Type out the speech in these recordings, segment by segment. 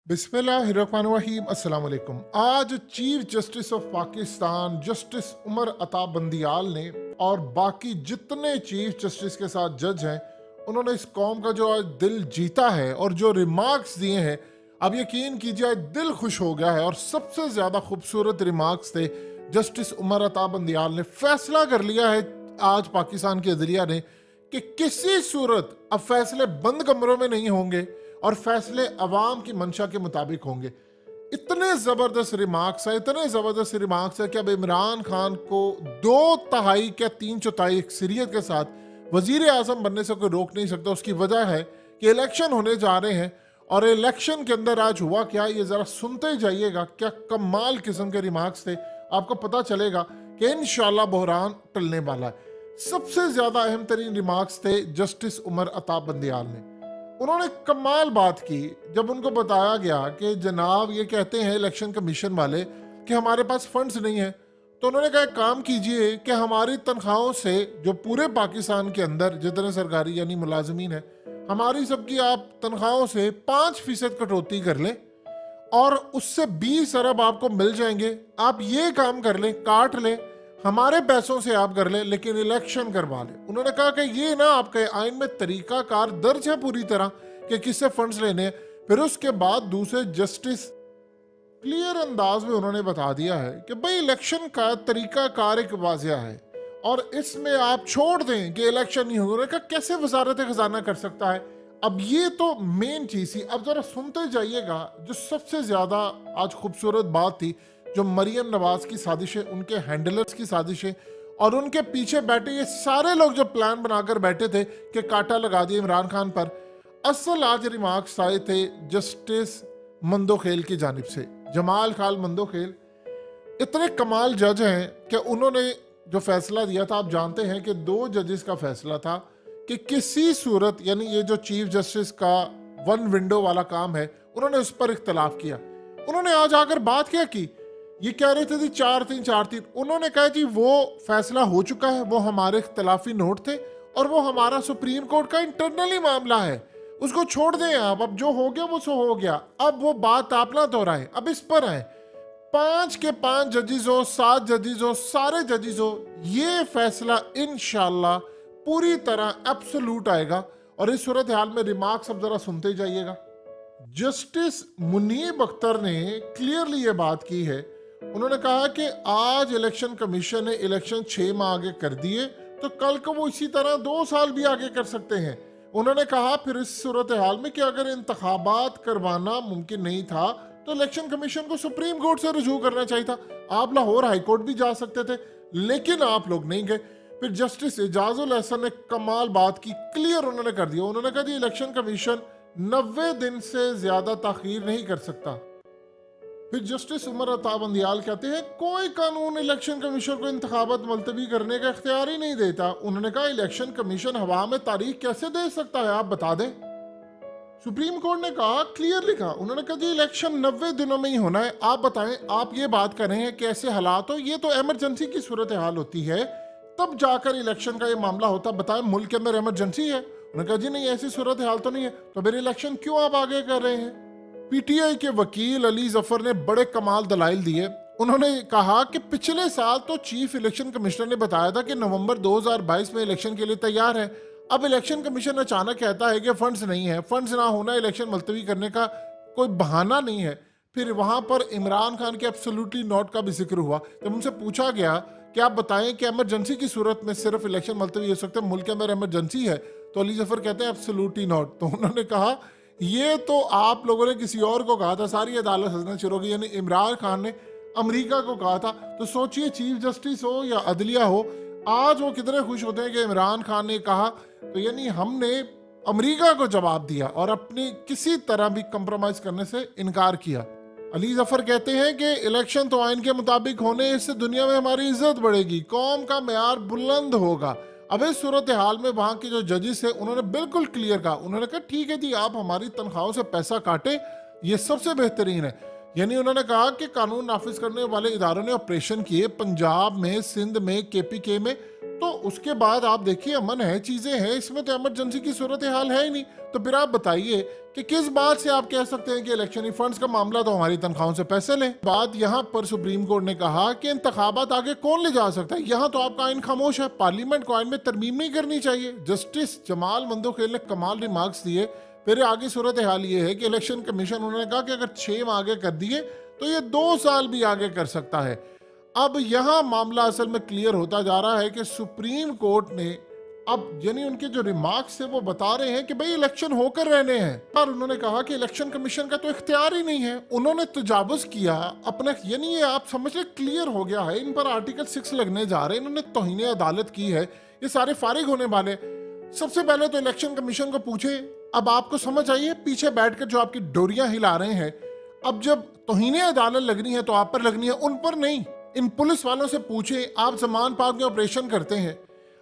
बिस्मिल्लाहिर्रहमानिर्रहीम अस्सलाम वालेकुम। आज chief justice of Pakistan justice Umar Ata Bandial ने और बाकी जितने चीफ जस्टिस के साथ जज हैं, उन्होंने इस कौम का जो आज दिल जीता है और जो रिमार्क्स दिए हैं, अब यकीन कीजिए आज दिल खुश हो गया है। और सबसे ज्यादा खूबसूरत रिमार्क्स थे जस्टिस उमर अता बंदियाल ने फैसला कर लिया है आज पाकिस्तान के अदलिया ने कि किसी सूरत अब फैसले बंद कमरों में नहीं होंगे और फैसले अवाम की मंशा के मुताबिक होंगे। इतने जबरदस्त रिमार्क्स है, इतने जबरदस्त रिमार्क्स है कि अब इमरान खान को 2/3 क्या 3/4 अक्सरियत के साथ वजीर आजम बनने से कोई रोक नहीं सकता। उसकी वजह है कि इलेक्शन होने जा रहे हैं और इलेक्शन के अंदर आज हुआ क्या, ये जरा सुनते ही जाइएगा। क्या कमाल किस्म के रिमार्क्स थे, आपको पता चलेगा कि इंशाल्लाह बहरान टलने वाला है। सबसे ज्यादा अहम तरीन रिमार्क्स थे जस्टिस उमर अता बंदियाल ने। उन्होंने कमाल बात की जब उनको बताया गया कि जनाब ये कहते हैं इलेक्शन कमीशन वाले कि हमारे पास फंड्स नहीं है, तो उन्होंने कहा एक काम कीजिए कि हमारी तनख्वाहों से जो पूरे पाकिस्तान के अंदर जितने सरकारी यानी मुलाजमीन है, हमारी सबकी आप तनख्वाहों से 5% कटौती कर लें और उससे 20 अरब आपको मिल जाएंगे। आप ये काम कर लें, काट लें, हमारे पैसों से आप कर लें, लेकिन इलेक्शन करवा लें। उन्होंने कहा कि ये ना आपके आइन में तरीका कार दर्ज है पूरी तरह कि किससे फंड्स लेने हैं। फिर उसके बाद दूसरे जस्टिस क्लियर अंदाज में उन्होंने बता दिया है कि भाई इलेक्शन का तरीका कार एक वाजिया है और इसमें आप छोड़ दें कि इलेक्शन नहीं होगा। उन्होंने कहा कैसे वजारत खजाना कर सकता है। अब ये तो मेन चीज थी। अब जरा सुनते जाइएगा जो सबसे ज्यादा आज खूबसूरत बात थी, जो मरियम नवाज की साजिश है, उनके हैंडलर्स की साजिश है और उनके पीछे बैठे ये सारे लोग जो प्लान बनाकर बैठे थे कि कांटा लगा दिया इमरान खान पर। असल आज रिमार्क्स आए थे जस्टिस मंदोखेल की जानिब से। जमाल खान मंदोखेल इतने कमाल जज हैं कि उन्होंने जो फैसला दिया था, आप जानते हैं कि 2 जजेस का फैसला था कि किसी सूरत यानी ये जो चीफ जस्टिस का 1 विंडो वाला काम है, उन्होंने उस पर इख्तलाफ किया। उन्होंने आज आकर बात क्या की, ये कह रहे थे 4-3 उन्होंने कहा जी वो फैसला हो चुका है, वो हमारे इख्तलाफी नोट थे और वो हमारा सुप्रीम कोर्ट का इंटरनली मामला है, उसको छोड़ दें आप। अब जो हो गया वो सो हो गया, अब वो बात आप ना दोहराएं, अब इस पर आए। 5 के 5 जजेस हो, 7 जजेस हो, सारे जजेस हो, ये फैसला इंशाल्लाह पूरी तरह एब्सोल्यूट आएगा। और इस सूरत हाल में रिमार्क्स अब जरा सुनते जाइएगा। जस्टिस मुनीब अख्तर ने क्लियरली ये बात की है। उन्होंने कहा कि आज इलेक्शन कमीशन ने इलेक्शन 6 माह आगे कर दिए, तो कल को वो इसी तरह 2 साल भी आगे कर सकते हैं। उन्होंने कहा फिर इस सूरत हाल में कि अगर इंतखाबात करवाना मुमकिन नहीं था तो इलेक्शन कमीशन को सुप्रीम कोर्ट से रुजू करना चाहिए था। आप लाहौर हाई कोर्ट भी जा सकते थे, लेकिन आप लोग नहीं गए। फिर जस्टिस एजाजुल एहसन ने कमाल बात की, क्लियर उन्होंने कर दिया। उन्होंने कहा जी इलेक्शन कमीशन 90 दिन से ज्यादा ताखीर नहीं कर सकता। फिर जस्टिस उमर अता बंदियाल कहते हैं कोई कानून इलेक्शन कमीशन को इंतखाबात मुलतवी करने का इख्तियार ही नहीं देता। उन्होंने कहा इलेक्शन कमीशन हवा में तारीख कैसे दे सकता है, आप बता दें। सुप्रीम कोर्ट ने कहा, क्लियर लिखा, उन्होंने कहा जी इलेक्शन 90 दिनों में ही होना है। आप बताएं, आप ये बात कर रहे हैं कि ऐसे हालात हो, ये तो इमरजेंसी की सूरत हाल होती है, तब जाकर इलेक्शन का ये मामला होता। बताएं मुल्क के अंदर इमरजेंसी है। उन्होंने कहा जी नहीं, ऐसी सूरत हाल तो नहीं है, तो फिर इलेक्शन क्यों आप आगे कर रहे हैं। पीटीआई के वकील अली जफर ने बड़े कमाल दलाइल दिए। उन्होंने कहा कि पिछले साल तो चीफ इलेक्शन कमिश्नर ने बताया था कि नवंबर 2022 में इलेक्शन के लिए तैयार है। अब इलेक्शन कमीशन अचानक कहता है कि फंड्स नहीं है। फंड्स ना होना इलेक्शन मुलतवी करने का कोई बहाना नहीं है। फिर वहां पर इमरान खान के एब्सोल्युटली नॉट का भी जिक्र हुआ। जब उनसे पूछा गया कि आप बताएं कि इमरजेंसी की सूरत में सिर्फ इलेक्शन मुलतवी हो सकते हैं, मुल्क के अंदर इमरजेंसी है, तो अली जफर कहते हैं एब्सोल्युटली नॉट। तो उन्होंने कहा ये तो आप लोगों ने किसी और को कहा था, सारी अदालत हंसना शुरू हो गई, यानी इमरान खान ने अमेरिका को कहा था। तो सोचिए चीफ जस्टिस हो या अदलिया हो, आज वो कितने खुश होते हैं कि इमरान खान ने कहा, तो यानी हमने अमेरिका को जवाब दिया और अपनी किसी तरह भी कंप्रोमाइज करने से इनकार किया। अली जफर कहते हैं कि इलेक्शन तो आइन के मुताबिक होने, इससे दुनिया में हमारी इज्जत बढ़ेगी, कौम का मेयार बुलंद होगा। अब इस सूरत हाल में वहां के जो जजेस है उन्होंने बिल्कुल क्लियर कहा। उन्होंने कहा ठीक है जी, आप हमारी तनख्वाहों से पैसा काटे, ये सबसे बेहतरीन है। यानी उन्होंने कहा कि कानून नाफिज करने वाले इदारों ने ऑपरेशन किए पंजाब में, सिंध में, केपीके में, तो उसके बाद आप देखिए अमन है, चीजें हैं, इसमें तो इमरजेंसी की सूरत हाल है ही नहीं। तो फिर आप बताइए कि किस बात से आप कह सकते हैं कि इलेक्शन फंड्स का मामला तो हमारी तनख्वाहों से पैसे लें। बात यहाँ पर सुप्रीम कोर्ट ने कहा कि इंतखाबात आगे कौन ले जा सकता है, यहाँ तो आपका आइन खामोश है, पार्लियामेंट को आइन में तरमीम नहीं करनी चाहिए। जस्टिस जमाल मंदोखेल ने कमाल रिमार्क्स दिए। फिर आगे सूरत हाल ये है कि इलेक्शन कमीशन, उन्होंने कहा कि अगर 6 माह आगे कर दिए तो ये 2 साल भी आगे कर सकता है। अब यहां मामला असल में क्लियर होता जा रहा है कि सुप्रीम कोर्ट ने अब यानी उनके जो रिमार्क्स है वो बता रहे हैं कि भाई इलेक्शन होकर रहने हैं, पर उन्होंने कहा कि इलेक्शन कमीशन का तो इख्तियार ही नहीं है, उन्होंने तजावुज किया अपने, यानी ये आप समझ ले क्लियर हो गया है, इन पर आर्टिकल 6 लगने जा रहे हैं, इन्होंने तौहीन अदालत की है, ये सारे फारिग होने वाले। सबसे पहले तो इलेक्शन कमीशन को पूछे, अब आपको समझ आई है पीछे बैठकर जो आपकी डोरियां हिला रहे हैं, अब जब तौहीन अदालत लगनी है तो आप पर लगनी है, उन पर नहीं। इन पुलिस वालों से पूछे, आप जमान पाक में ऑपरेशन करते हैं,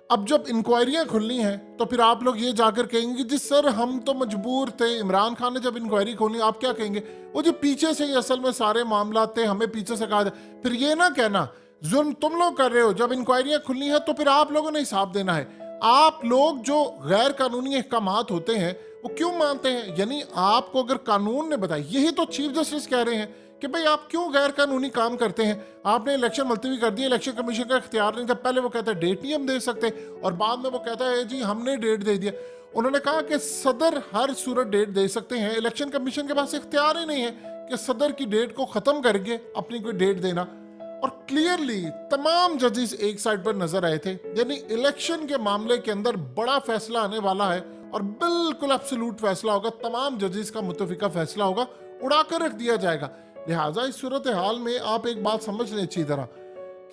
अब जब इंक्वायरियां खुलनी है तो फिर आप लोग ये जाकर कहेंगे कि जी सर हम तो मजबूर थे, इमरान खान ने जब इंक्वायरी खोली, आप क्या कहेंगे, वो जो पीछे से ही असल में सारे मामला थे, हमें पीछे से कहा था। फिर ये ना कहना जुल्म तुम लोग कर रहे हो, जब इंक्वायरियां खुलनी है तो फिर आप लोगों ने हिसाब देना है। आप लोग जो गैर कानूनी अहकामात होते हैं वो क्यों मानते हैं, यानी आपको अगर कानून ने बताया, यही तो चीफ जस्टिस कह रहे हैं कि भाई आप क्यों गैर कानूनी काम करते हैं। आपने इलेक्शन मुलतवी कर दिया, इलेक्शन कमीशन का इख्तियार नहीं था, पहले वो कहता है डेट नहीं हम दे सकते, और बाद में वो कहता है जी हमने डेट दे दिया। उन्होंने कहा कि सदर हर सूरत डेट दे सकते हैं, इलेक्शन कमीशन के पास इख्तियार ही नहीं है कि सदर की डेट को खत्म करके अपनी कोई डेट देना। और क्लियरली तमाम जजेस एक साइड पर नजर आए थे, यानी इलेक्शन के मामले के अंदर बड़ा फैसला आने वाला है और बिल्कुल एब्सोल्यूट फैसला होगा, तमाम जजेस का मुत्तफिका फैसला होगा, उड़ाकर रख दिया जाएगा। लिहाजा इस सूरत हाल में आप एक बात समझ लें अच्छी तरह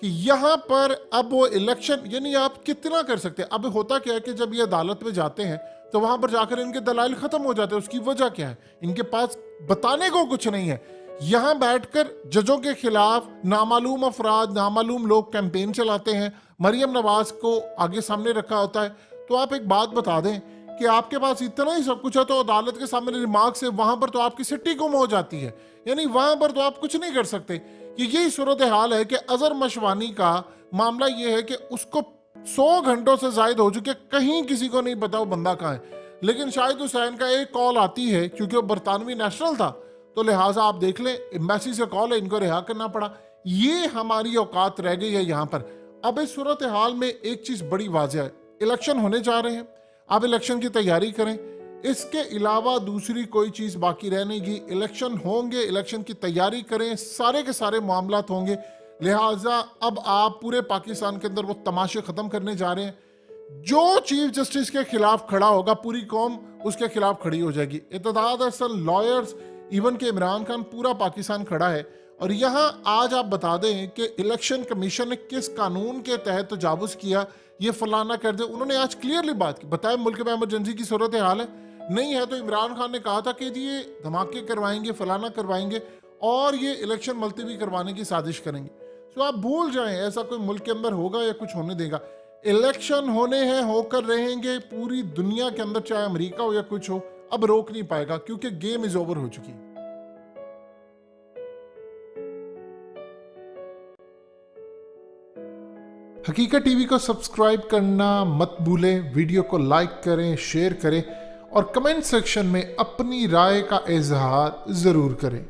कि यहाँ पर अब वो इलेक्शन, यानी आप कितना कर सकते हैं। अब होता क्या है कि जब ये अदालत में जाते हैं तो वहां पर जाकर इनके दलाइल खत्म हो जाते हैं। उसकी वजह क्या है, इनके पास बताने को कुछ नहीं है। यहाँ बैठकर जजों के खिलाफ नामालूम अफराद, नामालूम लोग कैंपेन चलाते हैं, मरियम नवाज को आगे सामने रखा होता है। तो आप एक बात बता दें कि आपके पास इतना ही सब कुछ है तो अदालत के सामने रिमार्क से वहां पर तो आपकी सिट्टी गुम हो जाती है, यानी वहां पर तो आप कुछ नहीं कर सकते। कि यही सूरत हाल है कि अजहर मशवानी का मामला यह है कि उसको 100 घंटों से जायद हो चुके, कहीं किसी को नहीं पता वो बंदा कहाँ है, लेकिन शाहिद हुसैन का एक कॉल आती है क्योंकि वो बरतानवी नेशनल था, तो लिहाजा आप देख लें एम्बेसी से कॉल है, इनको रिहा करना पड़ा। ये हमारी औकात रह गई है यहाँ पर। अब इस सूरत हाल में एक चीज बड़ी वाज़ेह है, इलेक्शन होने जा रहे हैं, आप इलेक्शन की तैयारी करें, इसके अलावा दूसरी कोई चीज बाकी रहने की। इलेक्शन होंगे, इलेक्शन की तैयारी करें, सारे के सारे मामलात होंगे। लिहाजा अब आप पूरे पाकिस्तान के अंदर वो तमाशे खत्म करने जा रहे हैं। जो चीफ जस्टिस के खिलाफ खड़ा होगा पूरी कौम उसके खिलाफ खड़ी हो जाएगी। इत्तेहाद असल लॉयर्स, इवन के इमरान खान, पूरा पाकिस्तान खड़ा है। और यहाँ आज आप बता दें कि इलेक्शन कमीशन ने किस कानून के तहत तजावुज किया, ये फलाना कर दे। उन्होंने आज क्लियरली बात की, बताया मुल्क में इमरजेंसी की सूरत हाल है, नहीं है तो इमरान खान ने कहा था कि जी ये धमाके करवाएंगे, फलाना करवाएंगे और ये इलेक्शन मुलतवी करवाने की साजिश करेंगे। तो आप भूल जाएं ऐसा कोई मुल्क के अंदर होगा या कुछ होने देगा। इलेक्शन होने हैं, होकर रहेंगे पूरी दुनिया के अंदर, चाहे अमेरिका हो या कुछ हो, अब रोक नहीं पाएगा क्योंकि गेम इज ओवर हो चुकी है। हकीकत टीवी को सब्सक्राइब करना मत भूलें, वीडियो को लाइक करें, शेयर करें और कमेंट सेक्शन में अपनी राय का इजहार जरूर करें।